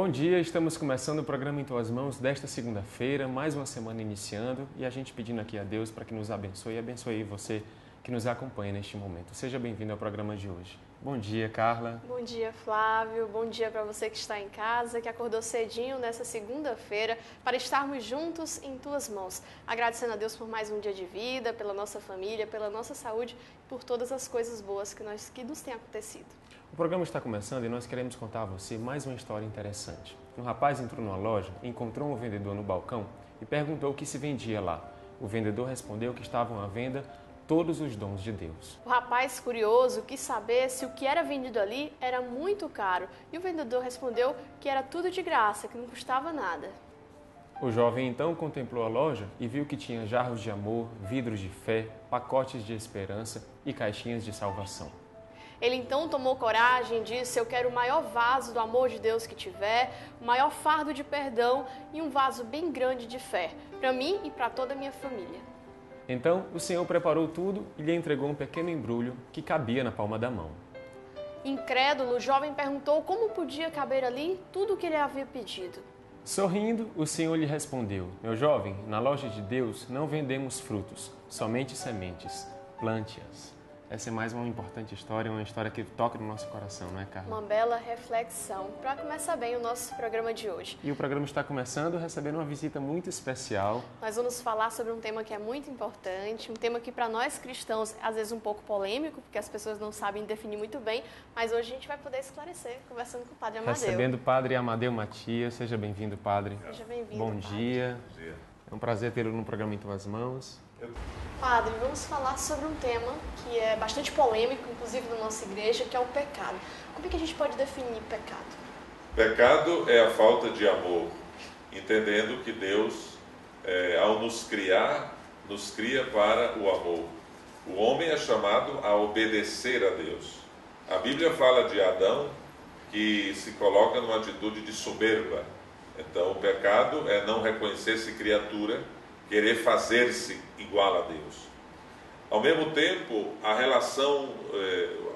Bom dia, estamos começando o programa Em Tuas Mãos desta segunda-feira, mais uma semana iniciando e a gente pedindo aqui a Deus para que nos abençoe e abençoe você que nos acompanha neste momento. Seja bem-vindo ao programa de hoje. Bom dia, Carla. Bom dia, Flávio. Bom dia para você que está em casa, que acordou cedinho nessa segunda-feira para estarmos juntos em Tuas Mãos. Agradecendo a Deus por mais um dia de vida, pela nossa família, pela nossa saúde, por todas as coisas boas que nos têm acontecido. O programa está começando e nós queremos contar a você mais uma história interessante. Um rapaz entrou numa loja, encontrou um vendedor no balcão e perguntou o que se vendia lá. O vendedor respondeu que estavam à venda todos os dons de Deus. O rapaz, curioso, quis saber se o que era vendido ali era muito caro e o vendedor respondeu que era tudo de graça, que não custava nada. O jovem então contemplou a loja e viu que tinha jarros de amor, vidros de fé, pacotes de esperança e caixinhas de salvação. Ele então tomou coragem e disse: eu quero o maior vaso do amor de Deus que tiver, o maior fardo de perdão e um vaso bem grande de fé, para mim e para toda a minha família. Então o Senhor preparou tudo e lhe entregou um pequeno embrulho que cabia na palma da mão. Incrédulo, o jovem perguntou como podia caber ali tudo o que ele havia pedido. Sorrindo, o Senhor lhe respondeu: meu jovem, na loja de Deus não vendemos frutos, somente sementes. Plante-as. Essa é mais uma importante história, uma história que toca no nosso coração, não é, Carla? Uma bela reflexão para começar bem o nosso programa de hoje. E o programa está começando recebendo uma visita muito especial. Nós vamos falar sobre um tema que é muito importante, um tema que para nós cristãos é às vezes um pouco polêmico, porque as pessoas não sabem definir muito bem, mas hoje a gente vai poder esclarecer, conversando com o Padre Amadeu. Recebendo o Padre Amadeu Matias. Seja bem-vindo, Padre. Seja bem-vindo, Bom Padre. dia. É um prazer tê-lo no programa Em Tuas Mãos. Padre, vamos falar sobre um tema que é bastante polêmico, inclusive na nossa igreja, que é o pecado. Como é que a gente pode definir pecado? Pecado é a falta de amor, entendendo que Deus, ao nos criar, nos cria para o amor. O homem é chamado a obedecer a Deus. A Bíblia fala de Adão, que se coloca numa atitude de soberba. Então, o pecado é não reconhecer-se criatura, querer fazer-se igual a Deus. Ao mesmo tempo, a relação,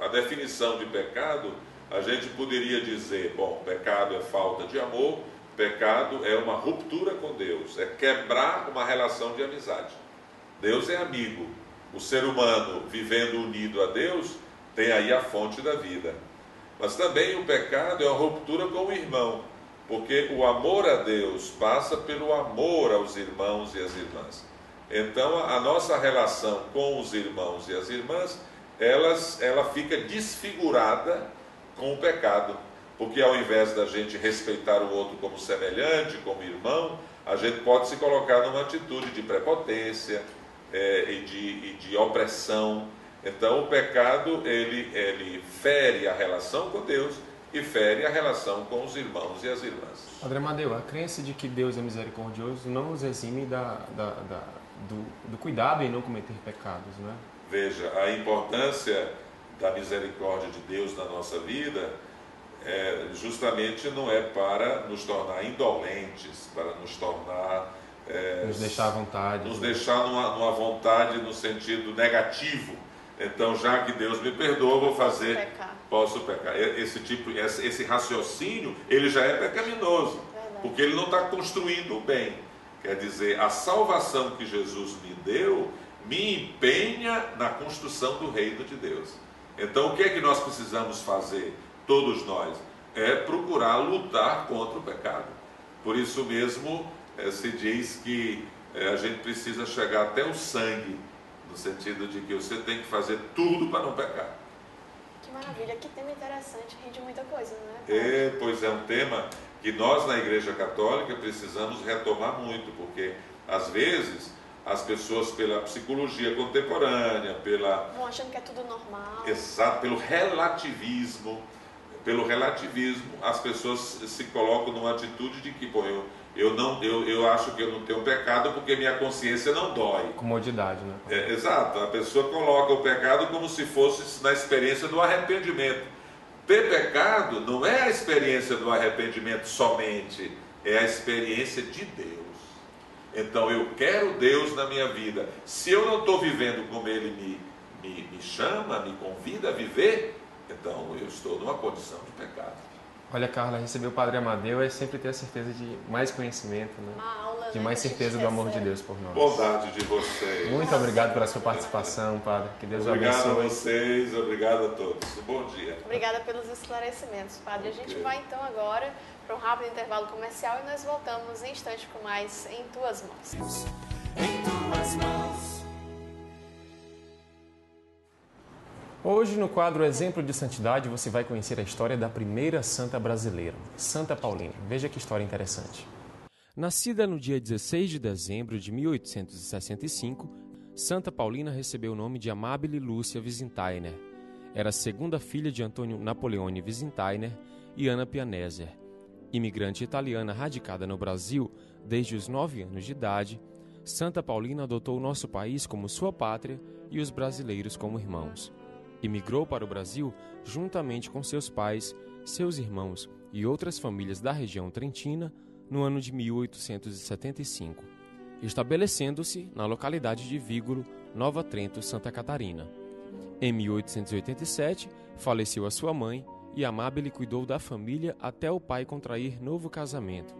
a definição de pecado, a gente poderia dizer, bom, pecado é falta de amor, pecado é uma ruptura com Deus, é quebrar uma relação de amizade. Deus é amigo, o ser humano vivendo unido a Deus tem aí a fonte da vida. Mas também o pecado é uma ruptura com o irmão, porque o amor a Deus passa pelo amor aos irmãos e às irmãs. Então a nossa relação com os irmãos e as irmãs, ela fica desfigurada com o pecado, porque ao invés da gente respeitar o outro como semelhante, como irmão, a gente pode se colocar numa atitude de prepotência e de opressão. Então o pecado ele fere a relação com Deus e fere a relação com os irmãos e as irmãs. Padre Amadeu, a crença de que Deus é misericordioso não nos exime do cuidado em não cometer pecados, não é? Veja, a importância da misericórdia de Deus na nossa vida justamente não é para nos tornar indolentes, para nos tornar... nos deixar à vontade. Nos deixar numa vontade no sentido negativo. Então, já que Deus me perdoa, vou fazer... Posso pecar. Esse raciocínio, ele já é pecaminoso, porque ele não está construindo o bem. Quer dizer, a salvação que Jesus me deu, me empenha na construção do reino de Deus. Então, o que é que nós precisamos fazer, todos nós? É procurar lutar contra o pecado. Por isso mesmo, se diz que a gente precisa chegar até o sangue, no sentido de que você tem que fazer tudo para não pecar. Que maravilha, que tema interessante, rende muita coisa, não é? Pois é um tema que nós na Igreja Católica precisamos retomar muito, porque às vezes as pessoas pela psicologia contemporânea, vão achando que é tudo normal. Exato, pelo relativismo, as pessoas se colocam numa atitude de que, bom, eu acho que eu não tenho pecado porque minha consciência não dói. Comodidade, né? Exato, a pessoa coloca o pecado como se fosse na experiência do arrependimento. Ter pecado não é a experiência do arrependimento somente, é a experiência de Deus. Então eu quero Deus na minha vida. Se eu não estou vivendo como Ele me chama, me convida a viver, então eu estou numa condição de pecado. Olha, Carla, receber o Padre Amadeu é sempre ter a certeza de mais conhecimento, né? Uma aula, de né, mais que a gente certeza do amor de recebe. Deus por nós. Bondade de vocês. Muito obrigado pela sua participação, Padre. Que Deus o Obrigado a abençoe. vocês, obrigado a todos. Bom dia. Obrigada pelos esclarecimentos, Padre. A gente vai então agora para um rápido intervalo comercial e nós voltamos em instante com mais Em Tuas Mãos. Em tuas mãos. Hoje, no quadro Exemplo de Santidade, você vai conhecer a história da primeira santa brasileira, Santa Paulina. Veja que história interessante. Nascida no dia 16 de dezembro de 1865, Santa Paulina recebeu o nome de Amabile Lúcia Visintainer. Era a segunda filha de Antônio Napoleone Visintainer e Ana Pianeser. Imigrante italiana radicada no Brasil desde os 9 anos de idade, Santa Paulina adotou o nosso país como sua pátria e os brasileiros como irmãos. Imigrou para o Brasil juntamente com seus pais, seus irmãos e outras famílias da região trentina no ano de 1875, estabelecendo-se na localidade de Vígolo, Nova Trento, Santa Catarina. Em 1887, faleceu a sua mãe e Amabile cuidou da família até o pai contrair novo casamento.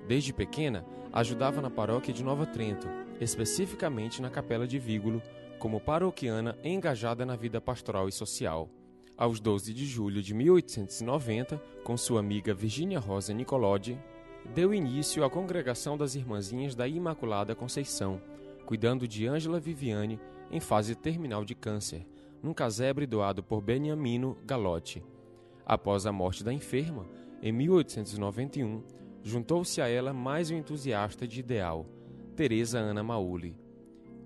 Desde pequena, ajudava na paróquia de Nova Trento, especificamente na capela de Vígolo, como paroquiana engajada na vida pastoral e social. Aos 12 de julho de 1890, com sua amiga Virgínia Rosa Nicolodi, deu início à Congregação das Irmãzinhas da Imaculada Conceição, cuidando de Ângela Viviane em fase terminal de câncer, num casebre doado por Beniamino Galotti. Após a morte da enferma, em 1891, juntou-se a ela mais um entusiasta de ideal, Teresa Ana Mauli.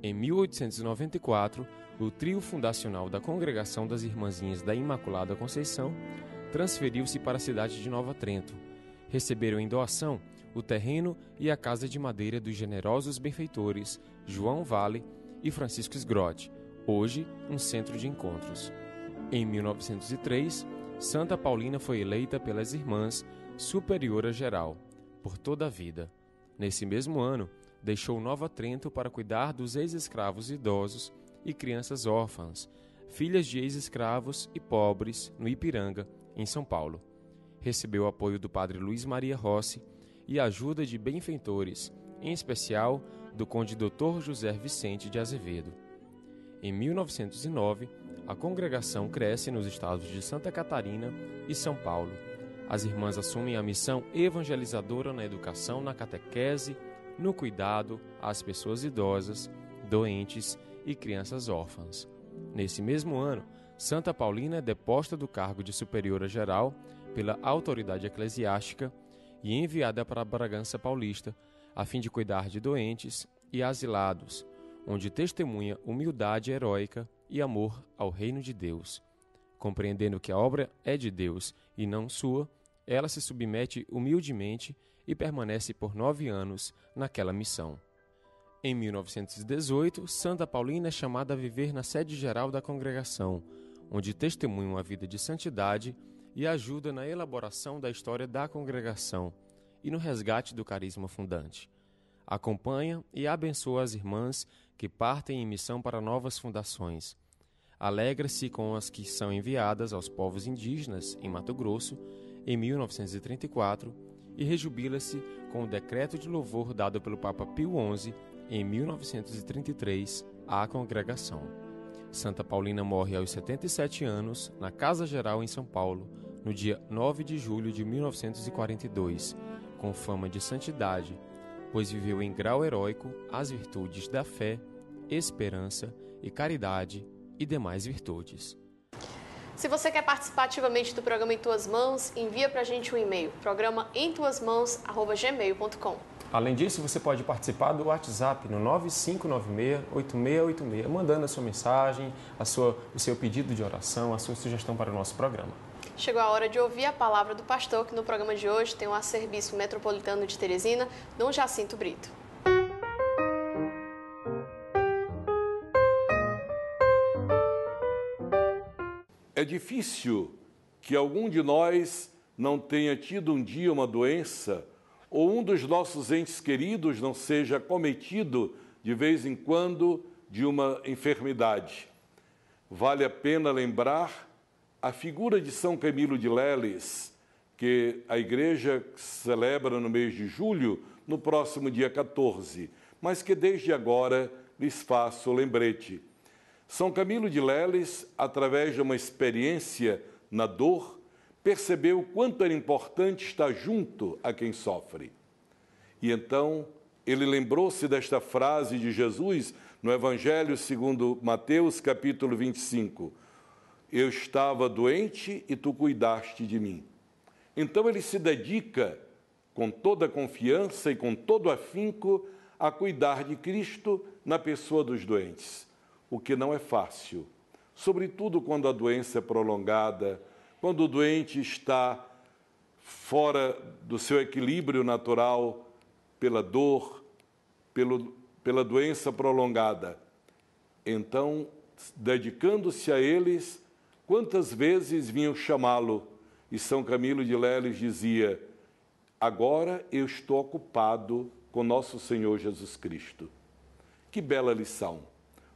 Em 1894, o trio fundacional da Congregação das Irmãzinhas da Imaculada Conceição transferiu-se para a cidade de Nova Trento. Receberam em doação o terreno e a casa de madeira dos generosos benfeitores João Vale e Francisco Sgrotti, hoje um centro de encontros. Em 1903, Santa Paulina foi eleita pelas irmãs superiora geral, por toda a vida. Nesse mesmo ano, deixou Nova Trento para cuidar dos ex-escravos idosos e crianças órfãs, filhas de ex-escravos e pobres, no Ipiranga, em São Paulo. Recebeu o apoio do padre Luiz Maria Rossi e a ajuda de benfeitores, em especial do conde Dr. José Vicente de Azevedo. Em 1909, a congregação cresce nos estados de Santa Catarina e São Paulo. As irmãs assumem a missão evangelizadora na educação, na catequese, no cuidado às pessoas idosas, doentes e crianças órfãs. Nesse mesmo ano, Santa Paulina é deposta do cargo de superiora geral pela autoridade eclesiástica e enviada para Bragança Paulista, a fim de cuidar de doentes e asilados, onde testemunha humildade heróica e amor ao reino de Deus. Compreendendo que a obra é de Deus e não sua, ela se submete humildemente e permanece por 9 anos naquela missão. Em 1918, Santa Paulina é chamada a viver na sede geral da congregação, onde testemunha uma vida de santidade e ajuda na elaboração da história da congregação e no resgate do carisma fundante. Acompanha e abençoa as irmãs que partem em missão para novas fundações. Alegra-se com as que são enviadas aos povos indígenas em Mato Grosso, em 1934, e rejubila-se com o decreto de louvor dado pelo Papa Pio XI, em 1933, à congregação. Santa Paulina morre aos 77 anos, na Casa Geral em São Paulo, no dia 9 de julho de 1942, com fama de santidade, pois viveu em grau heróico as virtudes da fé, esperança e caridade e demais virtudes. Se você quer participar ativamente do programa Em Tuas Mãos, envia para a gente um e-mail, programaemtuasmãos@gmail.com. Além disso, você pode participar do WhatsApp no 9596-8686, mandando a sua mensagem, o seu pedido de oração, a sua sugestão para o nosso programa. Chegou a hora de ouvir a palavra do pastor, que no programa de hoje tem o arcebispo metropolitano de Teresina, Dom Jacinto Brito. É difícil que algum de nós não tenha tido um dia uma doença ou um dos nossos entes queridos não seja acometido de vez em quando de uma enfermidade. Vale a pena lembrar a figura de São Camilo de Leles, que a igreja celebra no mês de julho, no próximo dia 14, mas que desde agora lhes faço o lembrete. São Camilo de Leles, através de uma experiência na dor, percebeu o quanto era importante estar junto a quem sofre. E então ele lembrou-se desta frase de Jesus no Evangelho segundo Mateus, capítulo 25. Eu estava doente e tu cuidaste de mim. Então ele se dedica com toda a confiança e com todo o afinco a cuidar de Cristo na pessoa dos doentes, o que não é fácil, sobretudo quando a doença é prolongada, quando o doente está fora do seu equilíbrio natural pela dor, pela doença prolongada. Então, dedicando-se a eles, quantas vezes vinham chamá-lo? E São Camilo de Leles dizia: agora eu estou ocupado com nosso Senhor Jesus Cristo. Que bela lição!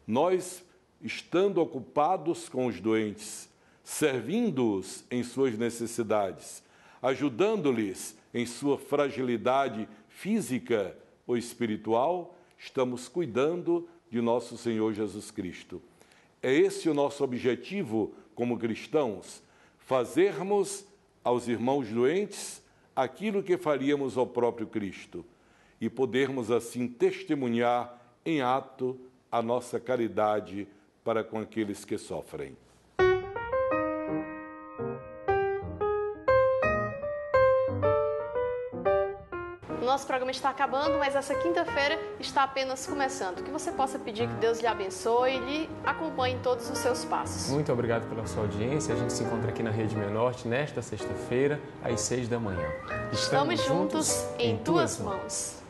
Nós, estando ocupados com os doentes, servindo-os em suas necessidades, ajudando-lhes em sua fragilidade física ou espiritual, estamos cuidando de nosso Senhor Jesus Cristo. É esse o nosso objetivo como cristãos, fazermos aos irmãos doentes aquilo que faríamos ao próprio Cristo e podermos assim testemunhar em ato a nossa caridade para com aqueles que sofrem. Nosso programa está acabando, mas essa quinta-feira está apenas começando. Que você possa pedir que Deus lhe abençoe e lhe acompanhe em todos os seus passos. Muito obrigado pela sua audiência. A gente se encontra aqui na Rede Meio Norte nesta sexta-feira, às 6 da manhã. Estamos juntos em tuas mãos.